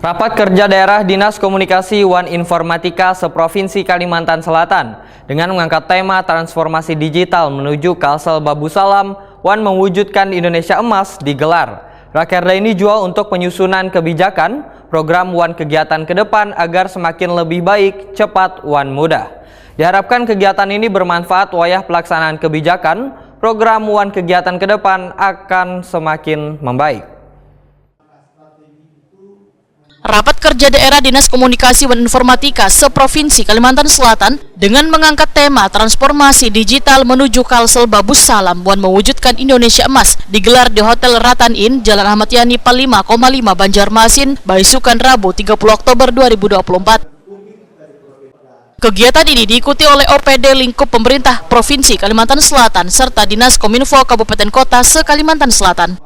Rapat Kerja Daerah Dinas Komunikasi Wan Informatika seprovinsi Kalimantan Selatan dengan mengangkat tema transformasi digital menuju Kalsel Babu Salam, Wan mewujudkan Indonesia Emas digelar. Rakerda ini juga untuk penyusunan kebijakan program Wan kegiatan ke depan agar semakin lebih baik, cepat, Wan mudah. Diharapkan kegiatan ini bermanfaat wayah pelaksanaan kebijakan, program Wan kegiatan ke depan akan semakin membaik. Rapat Kerja Daerah Dinas Komunikasi dan Informatika seprovinsi Kalimantan Selatan dengan mengangkat tema transformasi digital menuju Kalsel Babu Salam, Wan mewujudkan Indonesia Emas digelar di Hotel Ratan Inn, Jalan Ahmad Yani 45,5 Banjarmasin, Baisukan, Rabu 30 Oktober 2024. Kegiatan ini diikuti oleh OPD lingkup pemerintah Provinsi Kalimantan Selatan serta Dinas Kominfo Kabupaten Kota se-Kalimantan Selatan.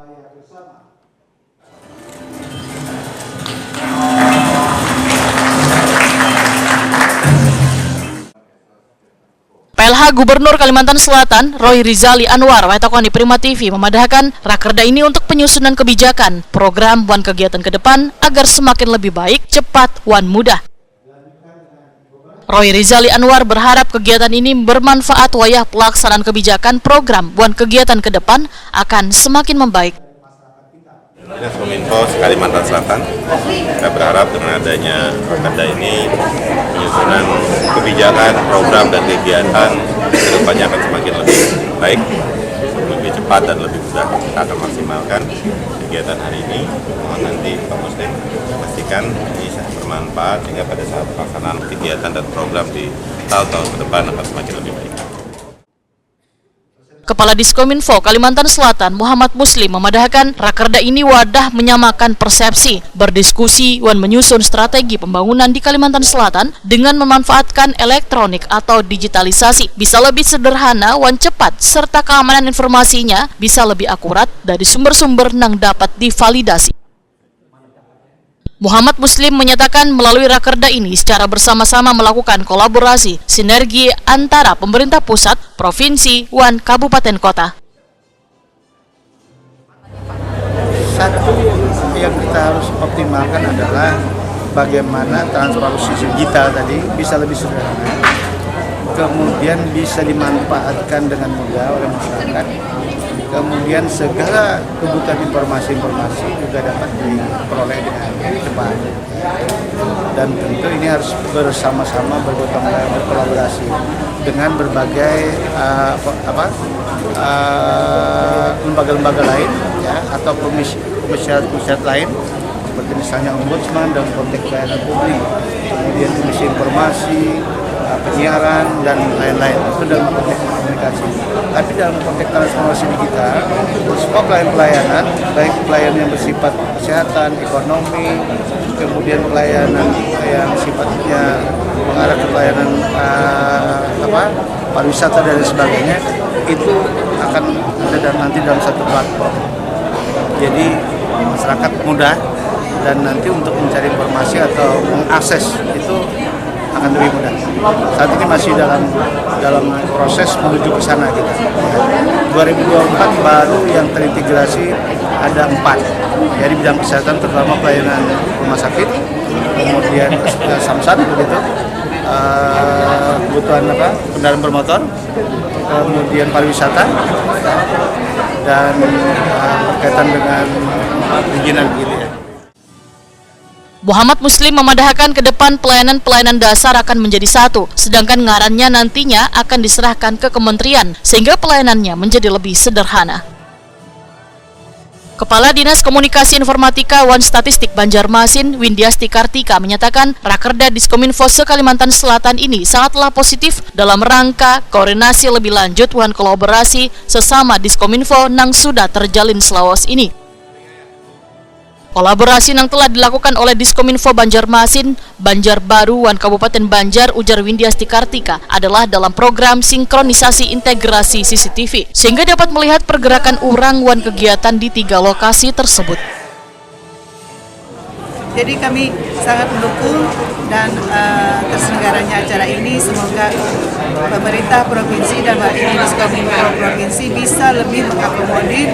PLH Gubernur Kalimantan Selatan, Roy Rizali Anwar, Wetokon di Prima TV memadahkan rakerda ini untuk penyusunan kebijakan, program Wan kegiatan ke depan agar semakin lebih baik, cepat, Wan mudah. Roy Rizali Anwar berharap kegiatan ini bermanfaat wayah pelaksanaan kebijakan program Wan kegiatan ke depan akan semakin membaik. Dinas Kominfo Kalimantan Selatan, kita berharap dengan adanya rakerda ini penyusunan kebijakan, program dan kegiatan kedepannya akan semakin lebih baik, lebih cepat dan lebih mudah. Kita akan maksimalkan kegiatan hari ini. Mohon nanti Pak Muslim memastikan ini bermanfaat sehingga pada saat pelaksanaan kegiatan dan program di tahun-tahun ke depan akan semakin lebih baik. Kepala Diskominfo Kalimantan Selatan Muhammad Muslim memadahkan rakerda ini wadah menyamakan persepsi, berdiskusi, Wan menyusun strategi pembangunan di Kalimantan Selatan dengan memanfaatkan elektronik atau digitalisasi bisa lebih sederhana, Wan cepat, serta keamanan informasinya bisa lebih akurat dari sumber-sumber yang dapat divalidasi. Muhammad Muslim menyatakan melalui rakerda ini secara bersama-sama melakukan kolaborasi, sinergi antara pemerintah pusat, provinsi, Wan, kabupaten kota. Satu yang kita harus optimalkan adalah bagaimana transformasi digital tadi bisa lebih sederhana, kemudian bisa dimanfaatkan dengan mudah oleh masyarakat, kemudian segala kebutuhan informasi juga dapat diperoleh dengan cepat. Dan tentu ini harus bersama-sama bergotong royong, berkolaborasi dengan berbagai lembaga-lembaga lain, ya, atau komisariat lain seperti misalnya Ombudsman dan konteks pelayanan publik, kemudian Komisi Informasi, penyiaran dan lain-lain. Itu dalam konteks komunikasi. Tapi dalam konteks transformasi digital, semua pelayanan, baik pelayanan yang bersifat kesehatan, ekonomi, kemudian pelayanan yang sifatnya mengarah ke pelayanan pariwisata dan sebagainya, itu akan ada nanti dalam satu platform. Jadi masyarakat mudah dan nanti untuk mencari informasi atau mengakses itu akan lebih mudah. Saat ini masih dalam proses menuju ke sana kita. 2024 baru yang terintegrasi ada 4. Jadi bidang kesehatan terutama pelayanan rumah sakit, kemudian samsat begitu, kebutuhan kendaraan bermotor, kemudian pariwisata dan berkaitan dengan perizinan gitu ya. Muhammad Muslim memadahkan ke depan pelayanan dasar akan menjadi satu, sedangkan ngarannya nantinya akan diserahkan ke kementerian, sehingga pelayanannya menjadi lebih sederhana. Kepala Dinas Komunikasi Informatika Wan Statistik Banjarmasin, Windiasti Kartika menyatakan rakerda Diskominfo se-Kalimantan Selatan ini sangatlah positif dalam rangka koordinasi lebih lanjut Wan kolaborasi sesama Diskominfo yang sudah terjalin selawas ini. Kolaborasi yang telah dilakukan oleh Diskominfo Banjarmasin, Banjarbaru, Wan Kabupaten Banjar, ujar Windiasti Kartika, adalah dalam program sinkronisasi integrasi CCTV, sehingga dapat melihat pergerakan orang Wan kegiatan di 3 lokasi tersebut. Jadi kami sangat mendukung dan terselenggaranya acara ini. Semoga pemerintah provinsi dan hal ini Diskominfo provinsi bisa lebih mengakomodir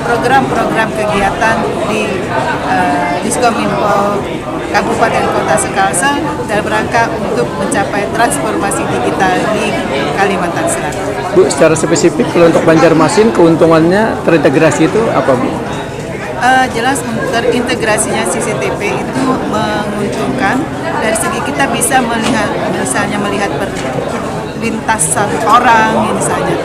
program-program kegiatan di Diskominfo Kabupaten Kota Sekalsel dalam rangka untuk mencapai transformasi digital di Kalimantan Selatan. Bu, secara spesifik kalau untuk Banjarmasin keuntungannya terintegrasi itu apa, Bu? Jelas terintegrasinya CCTV itu menguntungkan dari segi kita bisa melihat, misalnya melihat lintasan orang, misalnya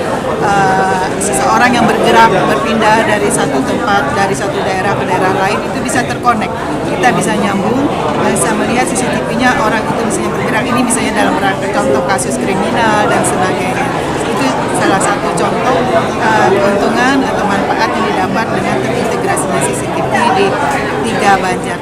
seseorang yang bergerak berpindah dari satu tempat, dari satu daerah ke daerah lain itu bisa terkonek, kita bisa nyambung, bisa melihat CCTV-nya orang itu misalnya bergerak ini misalnya dalam rangka contoh kasus kriminal dan sebagainya. Itu salah satu contoh keuntungan atau manfaat yang didapat dengan terintegrasinya CCTV di 3 Banjar.